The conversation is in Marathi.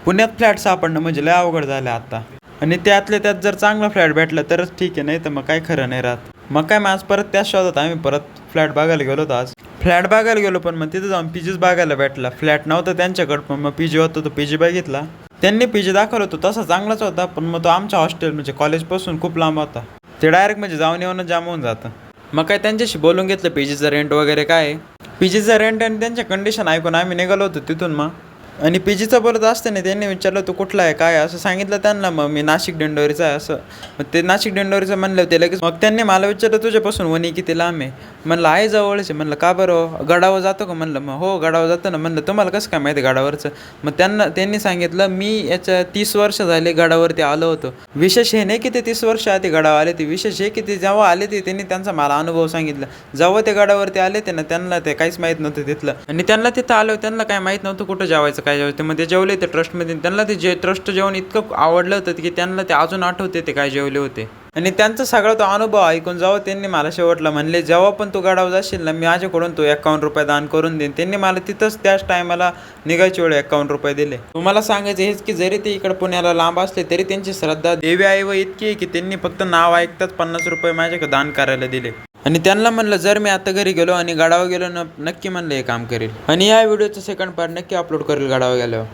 पुण्यात फ्लॅट सापडणं म्हणजे लय अवघड झालं आता. आणि त्यातल्या त्यात जर चांगला फ्लॅट भेटला तरच ठीक आहे, नाही तर मग काय खरं नाही राहत. मग काय, मग आज परत त्याच शोधात आम्ही परत फ्लॅट बघायला गेलो होतो. आज फ्लॅट बघायला गेलो, पण मग तिथं जाऊन पीजीच बघायला भेटला. फ्लॅट नव्हता त्यांच्याकडं, पण मग पीजी होतं, तो पीजी बघितला. त्यांनी पीजी दाखवला होतो, तसा चांगलाच होता, पण मग तो आमच्या हॉस्टेल म्हणजे कॉलेजपासून खूप लांब होता. ते डायरेक्ट म्हणजे जाऊन येऊन जाम होऊन जातं. मग काय त्यांच्याशी बोलून घेतलं पीजीचं रेंट वगैरे काय आहे. पीजीचं रेंट आणि त्यांच्या कंडिशन ऐकून आम्ही निघालो होतो तिथून. मग आणि पीजीचं बोलत असताना त्यांनी विचारलं तू कुठला आहे काय असं सांगितलं त्यांना. मग मी नाशिक दिंडोरीचा आहे असं. मग ते नाशिक दिंडोरीचं म्हणलं ते लगेच. मग त्यांनी मला विचारलं तुझ्यापासून वणी किती लांब आहे. म्हणलं आहे जवळच आहे. म्हणलं का बरं, गडावर जातो का म्हणलं. मग हो गडावर जातो ना. म्हणलं तुम्हाला कसं काय माहिती गडावरचं. मग त्यांनी सांगितलं मी याच्या 30 वर्ष झाले गडावरती आलो होतो. विशेष हे नाही की ते 30 वर्ष आधी गडावर आले, ते विशेष हे की ते जेव्हा आले ते त्यांनी त्यांचा मला अनुभव सांगितला. जेव्हा ते गडावरती आले ते ना, त्यांना ते काहीच माहीत नव्हतं तिथलं. आणि त्यांना तिथं आलं त्यांना काय माहीत नव्हतं कुठं जेवायचं काय जेवायचं. मग ते जेवले ते ट्रस्टमध्ये. त्यांना ते ट्रस्ट जेवण इतकं आवडलं होतं की त्यांना ते अजून आठवते ते काय जेवले होते. आणि त्यांचा सगळा तो अनुभव ऐकून जेव्हा त्यांनी मला शेवटला म्हणले जेव्हा पण तू गडावर जाशील ना, मी माझ्याकडून तो 51 रुपये दान करून देईन. त्यांनी मला तिथंच त्याच टायमाला निघायच्या वेळी 51 रुपये दिले. तुम्हाला सांगायचं हेच की जरी ते इकडे पुण्याला लांब असले तरी त्यांची श्रद्धा देवी आई व इतकी आहे की त्यांनी फक्त नाव ऐकताच 50 रुपये माझ्याकडे दान करायला दिले. आणि त्यांना म्हणलं जर मी आता घरी गेलो आणि गडावर गेलो ना, नक्की म्हणलं हे काम करेल. आणि या व्हिडिओचं सेकंड पार्ट नक्की अपलोड करेल गडावर गेल्यावर.